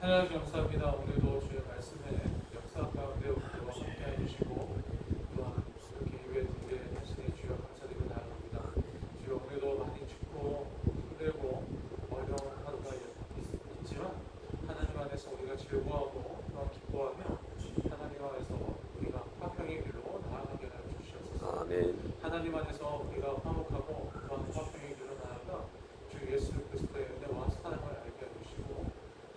하나님 감사합니다. 오늘도 주의 말씀에 역사 가운데 우리와 함께해 주시고 또한 이렇게 예배 드리게 하시니 주여 감사드리고 나아갑니다. 주여 오늘도 많이 춥고 힘들고 어려운 하루가 있지만 하나님 안에서 우리가 즐거워하고 또한 기뻐하며 하나님 안에서 우리가 화평의 길로 나아가게 하여 주시옵소서. 아멘. 하나님 안에서 우리가 화목하고 또한 화평의 길로 나아가 주 예수 그리스도의 은혜와 사랑을 알게 해주시고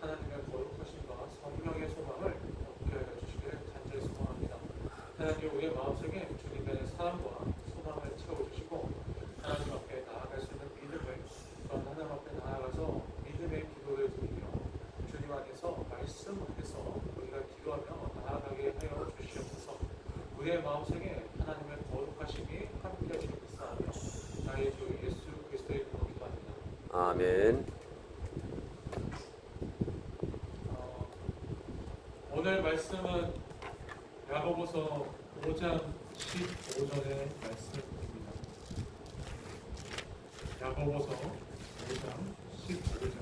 하나님의 거룩하심과 성령의 소망을 얻게 하여 주시기를 간절히 소망합니다. 하나님 우리의 마음속에 주님의 사랑과 소망을 채워주시고 하나님 앞에 나아갈 수 있는 믿음을 또한 하나님 앞에 나아가서 믿음의 기도를 드리며 주님 안에서 말씀 앞에서 우리가 기도하며 나아가게 하여 주시옵소서. 우리의 마음속에 하나님의 거룩하심이 함께 하시길 사하며 나의 주 예수 그리스도의 이름으로 기도합니다. 아멘. 오늘 말씀은 야고보서 5장 15절의 말씀입니다. 야고보서 5장 15절.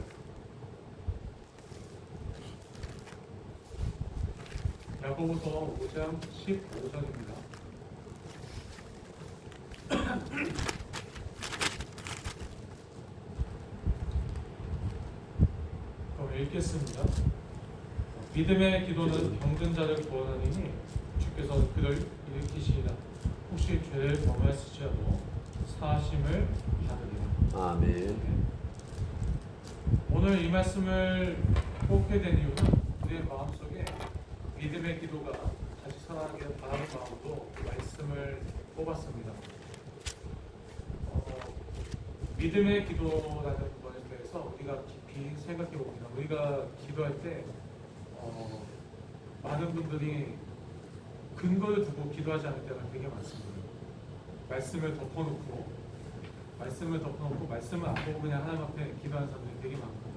야고보서 5장 15절입니다. 그럼 읽겠습니다. 믿음의 기도는 병든 자를 구원하리니 주께서 그를 일으키시리라. 혹시 죄를 범하였을지라도 사하심을 받으리라. 아멘. 오늘 이 말씀을 뽑게 된 이유는 우리의 마음속에 믿음의 기도가 다시 살아나기를 바라는 마음으로 말씀을 뽑았습니다. 믿음의 기도라는 것에 대해서 우리가 깊이 생각해 봅니다. 우리가 기도할 때 많은 분들이 근거를 두고 기도하지 않을 때가 되게 많습니다. 말씀을 덮어놓고 말씀을 안 보고 그냥 하나님 앞에 기도하는 사람들이 되게 많거든요.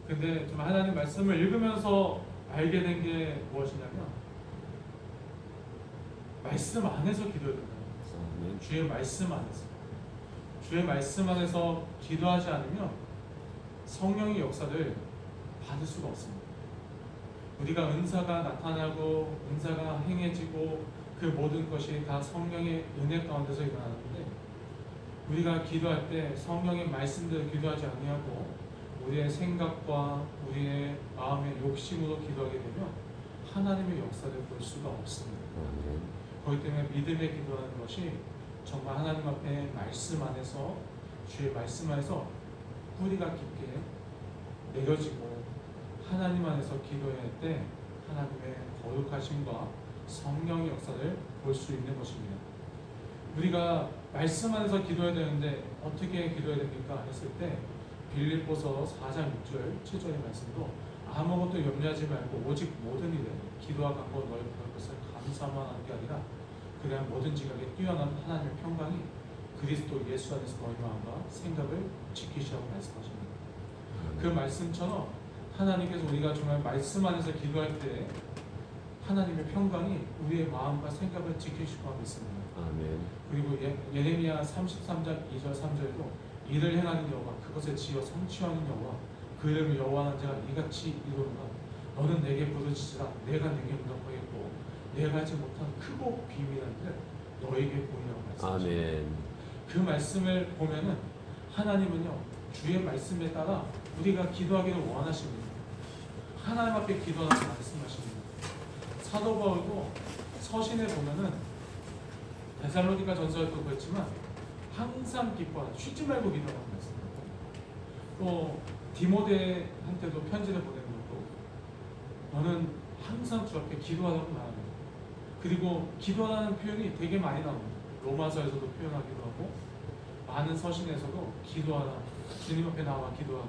근데 좀 하나님 말씀을 읽으면서 알게 된 게 무엇이냐면 말씀 안에서 기도해야 된다는 거예요. 주의 말씀 안에서 기도하지 않으면 성령의 역사를 받을 수가 없습니다. 우리가 은사가 나타나고 은사가 행해지고 그 모든 것이 다 성령의 은혜 가운데서 일어나는데 우리가 기도할 때 성령의 말씀대로 기도하지 아니하고 우리의 생각과 우리의 마음의 욕심으로 기도하게 되면 하나님의 역사를 볼 수가 없습니다. 그렇기 때문에 믿음의 기도하는 것이 정말 하나님 앞에 말씀 안에서 주의 말씀 안에서 뿌리가 깊게 내려지고 하나님 안에서 기도할 때 하나님의 거룩하심과 성령의 역사를 볼 수 있는 것입니다. 우리가 말씀 안에서 기도해야 되는데 어떻게 기도해야 됩니까? 했을 때 빌립보서 4장 6절 7절의 말씀도 아무것도 염려하지 말고 오직 모든 일에 기도와 간구 너희 구할 것을 감사만 하는 게 아니라 그래야 모든 지각에 뛰어난 하나님의 평강이 그리스도 예수 안에서 너희 마음과 생각을 지키시라고 말씀하십니다. 그 말씀처럼 하나님께서 우리가 정말 말씀 안에서 기도할 때 하나님의 평강이 우리의 마음과 생각을 지키시고 하고 있습니다. 아멘. 그리고 예레미야 33장 2절 3절도 이를 행하는 여호와 그것을 지어 성취하는 여호와 그 이름을 여호와하는 자가 이같이 이루노라. 너는 내게 부르짖으라. 내가 내게 응답하겠고 내가 하지 못한 크고 비밀한 일을 너에게 보이라고 말씀하십니다. 아멘. 그 말씀을 보면은 하나님은요 주의 말씀에 따라 우리가 기도하기를 원하십니다. 하나님 앞에 기도하라고 말씀하십니다. 사도 바울도 서신에 보면은 데살로니가 전서에도 그렇지만 항상 기뻐하라. 쉬지 말고 기도하라고 말씀하고 또 디모데한테도 편지를 보내는 것도 너는 항상 주 앞에 기도하라고 말합니다. 그리고 기도하라는 표현이 되게 많이 나옵니다. 로마서에서도 표현하기도 하고 많은 서신에서도 기도하라. 주님 앞에 나와 기도하라.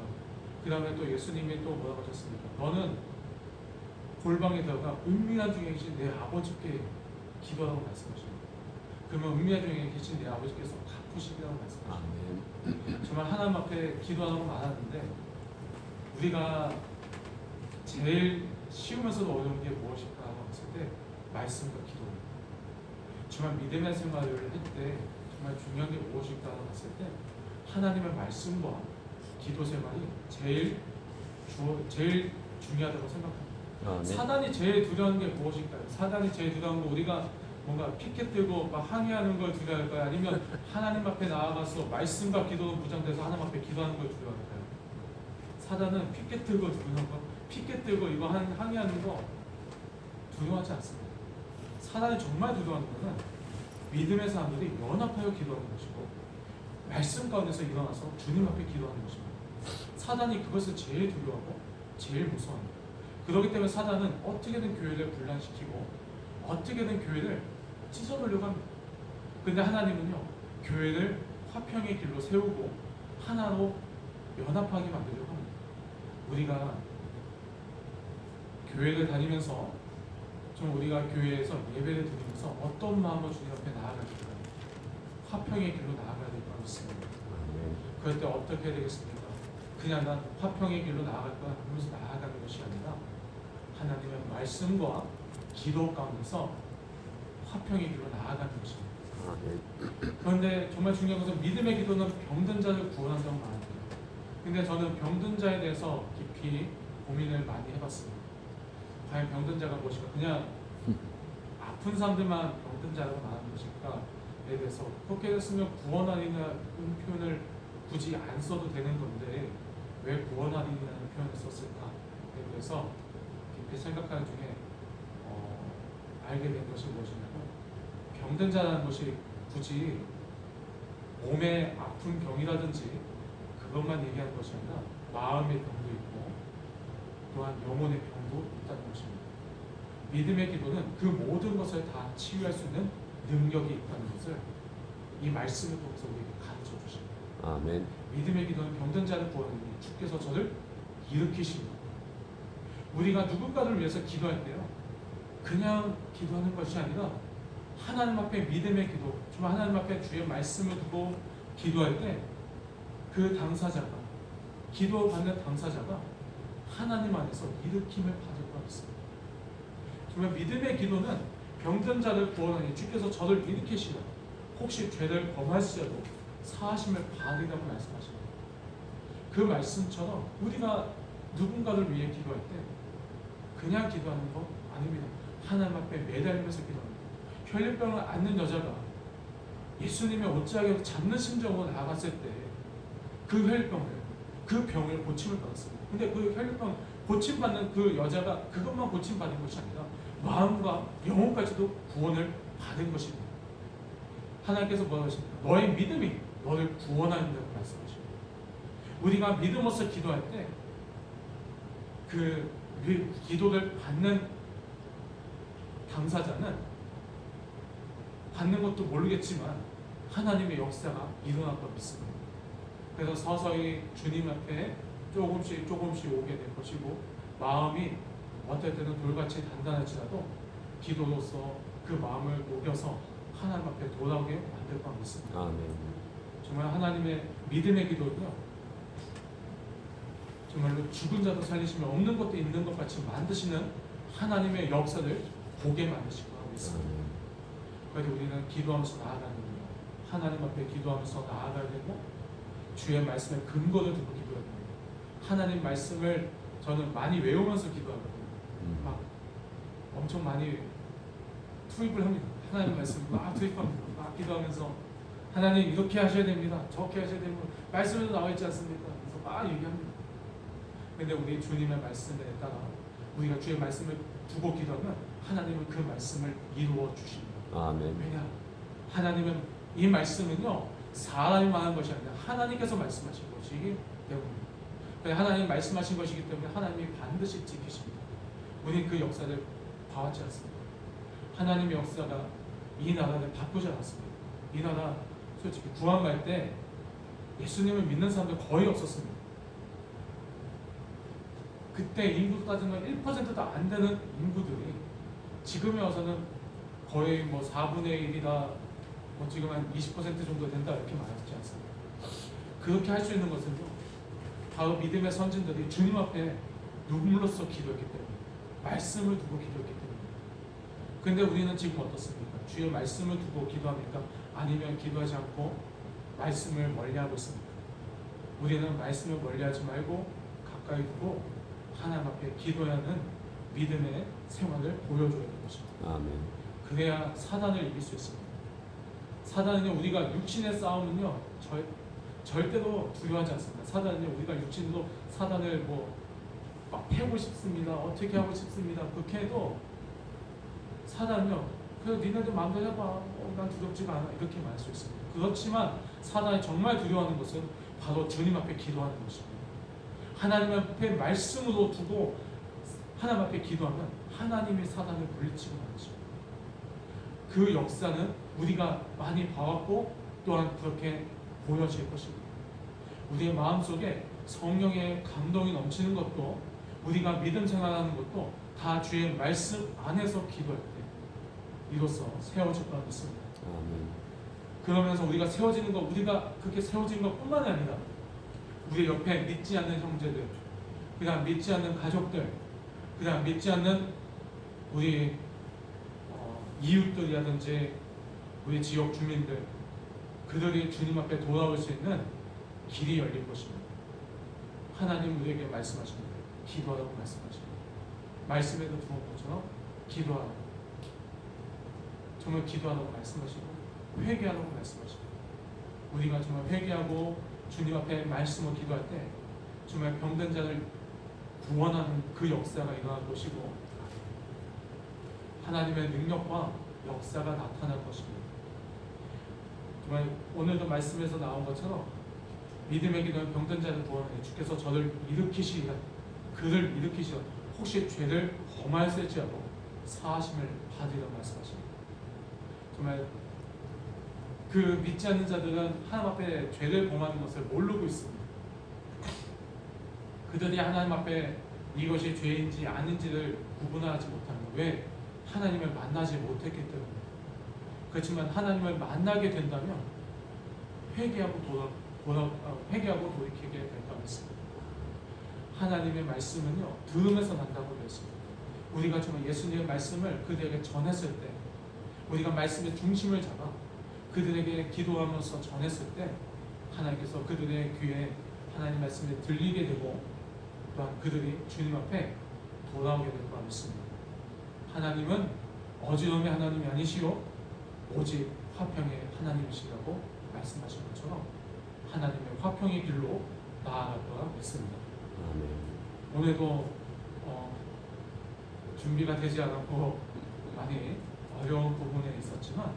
그 다음에 또 예수님이 또 뭐라고 하셨습니까? 너는 골방에 들어가 은밀한 중에 계신 내 아버지께 기도하라고 말씀하십니다. 그러면 은밀한 중에 계신 내 아버지께서 갚으시리라고 말씀하십니다. 정말 하나님 앞에 기도하라고 말하는데 우리가 제일 쉬우면서도 어려운 게 무엇일까 했을 때 말씀과 기도입니다. 정말 믿음의 생활을 할 때 정말 중요한 게 무엇일까 했을 때 하나님의 말씀과 기도 생활이 제일 중요하다고 생각합니다. 아, 네. 사단이 제일 두려운 게 무엇일까요? 사단이 제일 두려운 거 우리가 뭔가 피켓 들고 막 항의하는 걸 두려워할까요? 아니면 하나님 앞에 나아가서 말씀과 기도로 무장돼서 하나님 앞에 기도하는 걸 두려워할까요? 사단은 피켓 들고 두려운 거, 피켓 들고 이거 항의하는 거 두려워하지 않습니다. 사단이 정말 두려워하는 것은 믿음의 사람들이 연합하여 기도하는 것이고 말씀 가운데서 일어나서 주님 앞에 기도하는 것입니다. 사단이 그것을 제일 두려워하고 제일 무서워합니다. 그렇기 때문에 사단은 어떻게든 교회를 분란시키고 어떻게든 교회를 찢어버리려고 합니다. 근데 하나님은요, 교회를 화평의 길로 세우고 하나로 연합하게 만들려고 합니다. 우리가 교회를 다니면서 좀 우리가 교회에서 예배를 드리면서 어떤 마음으로 주님 앞에 나아가실까? 화평의 길로 나아가야 될 것 같습니다. 그럴 때 어떻게 해야 되겠습니까? 그냥 난 화평의 길로 나아갈 거야 하면서 나아가는 것이 아니라 하나님의 말씀과 기도 가운데서 화평의 길로 나아가는 것입니다. 그런데 정말 중요한 것은 믿음의 기도는 병든 자를 구원한다고 말합니다. 근데 저는 병든 자에 대해서 깊이 고민을 많이 해봤습니다. 과연 병든 자가 무엇일까? 그냥 아픈 사람들만 병든 자라고 말하는 것일까에 대해서 그렇게 됐으면 구원하리라는 표현을 굳이 안 써도 되는 건데 왜 구원하리라는 표현을 썼을까에 대해서 깊이 생각하는 중에 알게 된 것이 무엇이냐면 병든 자라는 것이 굳이 몸의 아픈 병이라든지 그것만 얘기하는 것이 아니라 마음의 병도 있고 또한 영혼의 병도 있다는 것입니다. 믿음의 기도는 그 모든 것을 다 치유할 수 있는 능력이 있다는 것을 이 말씀을 통해서 우리에게 가르쳐 주십니다. 아멘. 믿음의 기도는 병든 자를 구하느니 주께서 저를 일으키십니다. 우리가 누군가를 위해서 기도할 때요, 그냥 기도하는 것이 아니라 하나님 앞에 믿음의 기도, 정말 하나님 앞에 주의 말씀을 두고 기도할 때 그 당사자가, 기도받는 당사자가 하나님 안에서 일으킴을 받을 것 같습니다. 정말 믿음의 기도는 병든 자를 구원하니 주께서 저를 일으키시라. 혹시 죄를 범할지라도 사하심을 받으라고 말씀하십니다. 그 말씀처럼 우리가 누군가를 위해 기도할 때 그냥 기도하는 거 아닙니다. 하나님 앞에 매달리면서 기도합니다. 혈류병을 앓는 여자가 예수님의 옷자락을 잡는 심정으로 나아갔을 때 그 혈류병을, 그 병을 고침을 받았습니다. 근데 그 혈류병 고침받는 그 여자가 그것만 고침받은 것이 아니라 마음과 영혼까지도 구원을 받은 것입니다. 하나님께서 뭐라고 하십니까? 너의 믿음이 너를 구원한다고 말씀하십니다. 우리가 믿음으로써 기도할 때 그 기도를 받는 당사자는 받는 것도 모르겠지만 하나님의 역사가 일어날 것 믿습니다. 그래서 서서히 주님 앞에 조금씩 오게 될 것이고 마음이 어떨 때는 돌같이 단단할지라도 기도로서 그 마음을 녹여서 하나님 앞에 돌아오게 만들 것 믿습니다. 아멘. 정말 하나님의 믿음의 기도는요, 정말로 죽은 자도 살리시며 없는 것도 있는 것 같이 만드시는 하나님의 역사를 보게 만드실 거라고 믿습니다. 그래서 우리는 기도하면서 나아가는 거예요. 하나님 앞에 기도하면서 나아가야 되고 주의 말씀에 근거를 두고 기도해야 됩니다. 하나님 말씀을 저는 많이 외우면서 기도하거든요. 막 엄청 많이 투입을 합니다. 하나님 말씀을 막 투입합니다. 막 기도하면서 하나님 이렇게 하셔야 됩니다. 저렇게 하셔야 됩니다. 말씀에도 나와 있지 않습니까? 그래서 막 얘기합니다. 근데 우리 주님의 말씀에 따라 우리가 주의 말씀을 두고 기도하면 하나님은 그 말씀을 이루어 주십니다. 아멘. 왜냐? 하나님은 이 말씀은요, 사람이 말한 것이 아니라 하나님께서 말씀하신 것이기 때문입니다. 하나님 말씀하신 것이기 때문에 하나님이 반드시 지키십니다. 우리는 그 역사를 봐왔지 않습니다. 하나님의 역사가 이 나라를 바꾸지 않았습니다. 이 나라 솔직히 구원 갈 때 예수님을 믿는 사람들 거의 없었습니다. 그때 인구 따지면 1%도 안 되는 인구들이 지금에 와서는 거의 뭐 4분의 1이다, 뭐 지금 한 20% 정도 된다 이렇게 말하지 않습니다. 그렇게 할 수 있는 것은요, 바로 믿음의 선진들이 주님 앞에 눈물로써 기도했기 때문에, 말씀을 두고 기도했기 때문에. 그런데 우리는 지금 어떻습니까? 주의 말씀을 두고 기도합니까? 아니면 기도하지 않고 말씀을 멀리하고 있습니까? 우리는 말씀을 멀리하지 말고 가까이 두고 하나님 앞에 기도해야 하는 믿음의 생활을 보여줘야 되는 것입니다. 아멘. 그래야 사단을 이길 수 있습니다. 사단은요, 우리가 육신의 싸움은요 절대로 두려워하지 않습니다. 사단은요, 우리가 육신으로 사단을 막 패고 싶습니다, 어떻게 하고 싶습니다, 그렇게 해도 사단은요, 그래도 니네들 마음대로 해봐, 난 두렵지가 않아, 이렇게 말할 수 있습니다. 그렇지만 사단이 정말 두려워하는 것은 바로 주님 앞에 기도하는 것입니다. 하나님 앞에 말씀으로 두고 하나님 앞에 기도하면 하나님이 사단을 물리치고 마는 것입니다. 그 역사는 우리가 많이 봐왔고 또한 그렇게 보여질 것입니다. 우리의 마음속에 성령의 감동이 넘치는 것도, 우리가 믿음 생활하는 것도 다 주의 말씀 안에서 기도할 때 이로써 세워질 것 같습니다. 아멘. 그러면서 우리가 세워지는 것, 우리가 그렇게 세워진 것뿐만이 아니라 우리 옆에 믿지 않는 형제들, 그다음 믿지 않는 가족들, 그다음 믿지 않는 우리 이웃들이라든지 우리 지역 주민들, 그들이 주님 앞에 돌아올 수 있는 길이 열릴 것입니다. 하나님 우리에게 말씀하십니다. 기도하라고 말씀하십니다. 말씀에도 두은 것처럼 기도하라고, 정말 기도하라고 말씀하시고 회개하라고 말씀하십니다. 우리가 정말 회개하고 주님 앞에 말씀을 기도할 때 정말 병든 자를 구원하는 그 역사가 일어날 것이고 하나님의 능력과 역사가 나타날 것입니다. 정말 오늘도 말씀에서 나온 것처럼 믿음의 기도는 병든 자를 구원하니 주께서 저를 일으키시리라, 그를 일으키시라, 혹시 죄를 범하였을지라도 사하심을 받으리라 말씀하십니다. 정말 그 믿지 않는 자들은 하나님 앞에 죄를 범하는 것을 모르고 있습니다. 그들이 하나님 앞에 이것이 죄인지 아닌지를 구분하지 못합니다. 왜? 하나님을 만나지 못했기 때문에. 그렇지만 하나님을 만나게 된다면 회개하고 돌이키게 된다고 했습니다. 하나님의 말씀은요, 들음에서 난다고 했습니다. 우리가 정말 예수님의 말씀을 그들에게 전했을 때, 우리가 말씀의 중심을 잡아 그들에게 기도하면서 전했을 때 하나님께서 그들의 귀에 하나님 말씀이 들리게 되고 또한 그들이 주님 앞에 돌아오게 될 것 같습니다. 하나님은 어지러움의 하나님이 아니시오 오직 화평의 하나님이시라고 말씀하신 것처럼 하나님의 화평의 길로 나아갈 거라 믿습니다. 아멘. 오늘도 준비가 되지 않았고 많이 어려운 부분에 있었지만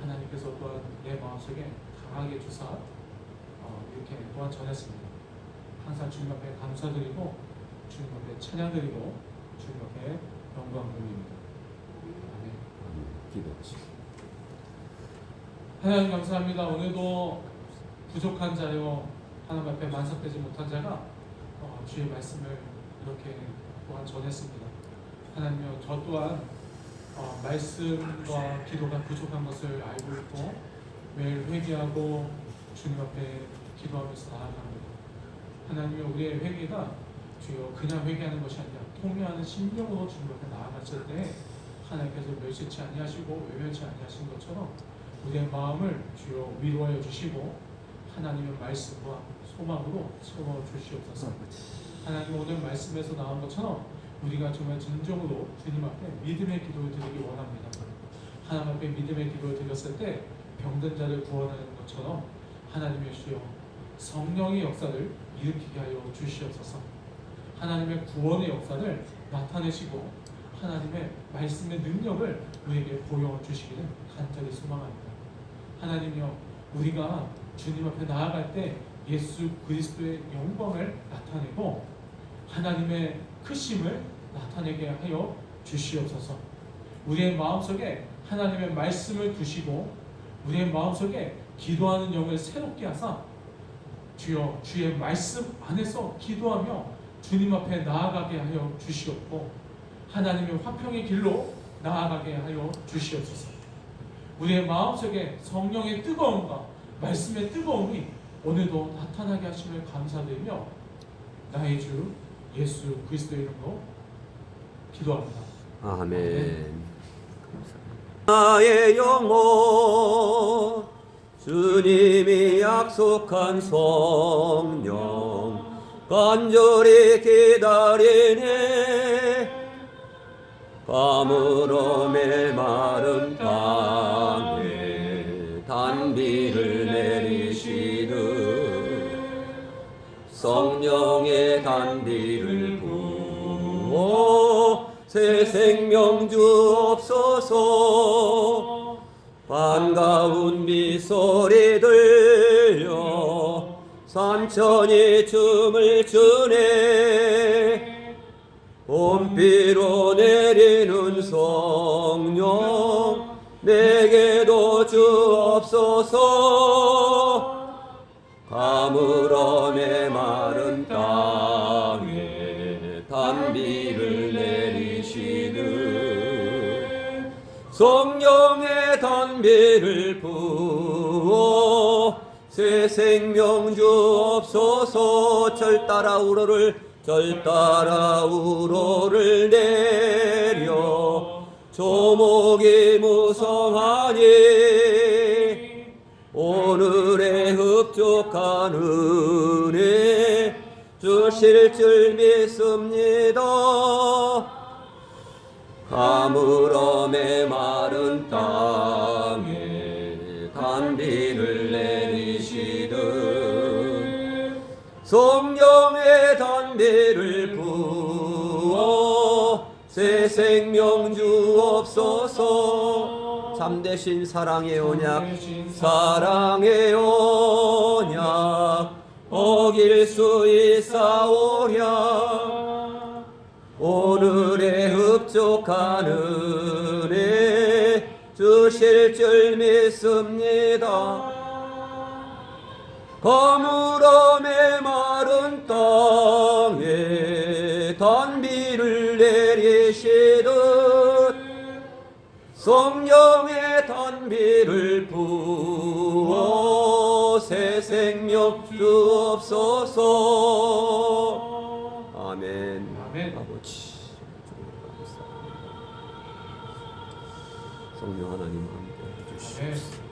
하나님께서 또한 내 마음속에 강하게 주사 이렇게 또한 전했습니다. 항상 주님 앞에 감사드리고 주님 앞에 찬양드리고 주님 앞에 영광 돌립니다. 아멘. 기도하시고. 하나님 감사합니다. 오늘도 부족한 자요 하나님 앞에 만삭되지 못한 자가 주의 말씀을 이렇게 또한 전했습니다. 하나님요, 저 또한 말씀과 기도가 부족한 것을 알고 있고 매일 회개하고 주님 앞에 기도하면서 나아갑니다. 하나님요, 우리의 회개가 주여 그냥 회개하는 것이 아니라 통회하는 심령으로 주님 앞에 나아갔을 때 하나님께서 멸시치 아니하시고 외면치 아니하신 것처럼 우리의 마음을 주여 위로하여 주시고 하나님의 말씀과 소망으로 채워 주시옵소서. 하나님 오늘 말씀에서 나온 것처럼 우리가 정말 진정으로 주님 앞에 믿음의 기도를 드리기 원합니다. 하나님 앞에 믿음의 기도를 드렸을 때 병든 자를 구원하는 것처럼 하나님의 주여 성령의 역사를 일으키게 하여 주시옵소서. 하나님의 구원의 역사를 나타내시고 하나님의 말씀의 능력을 우리에게 보여주시기를 간절히 소망합니다. 하나님이여, 우리가 주님 앞에 나아갈 때 예수 그리스도의 영광을 나타내고 하나님의 크심을 나타내게 하여 주시옵소서. 우리의 마음속에 하나님의 말씀을 두시고 우리의 마음속에 기도하는 영을 새롭게 하사 주여 주의 말씀 안에서 기도하며 주님 앞에 나아가게 하여 주시옵고 하나님의 화평의 길로 나아가게 하여 주시옵소서. 우리의 마음속에 성령의 뜨거움과 말씀의 뜨거움이 오늘도 나타나게 하심을 감사드리며 나의 주 예수 그리스도의 이름으로 기도합니다. 아멘. 나의 영혼 주님이 약속한 성령 간절히 기다리네 가물어 메마른 땅에 단비를 내리시듯 성령의 단비를 부어 새 생명 주옵소서 반가운 미소리 들려 산천이 춤을 추네 봄비로 내리는 성령 내게도 주옵소서 가물어 메마른 땅에 단비를 내리시듯 성령의 단비를 부어 새 생명 주옵소서 절 따라 우러를 내려 조목이 무성하니 오늘의 흡족한 은혜 주실 줄 믿습니다 가물어 메마른 땅에 단비를 내리시듯 성령의 단비를 부어 새 생명 주옵소서 참되신 사랑의 언약 어길 수 있사오랴 오늘의 흡족한 은혜 주실 줄 믿습니다 가물어 메마른 땅에 단비를 내리시듯 성령의 단비를 부어 새 생명 주옵소서 아멘. 아멘. 아버지 성령 하나님 함께 해주시옵소서. 네.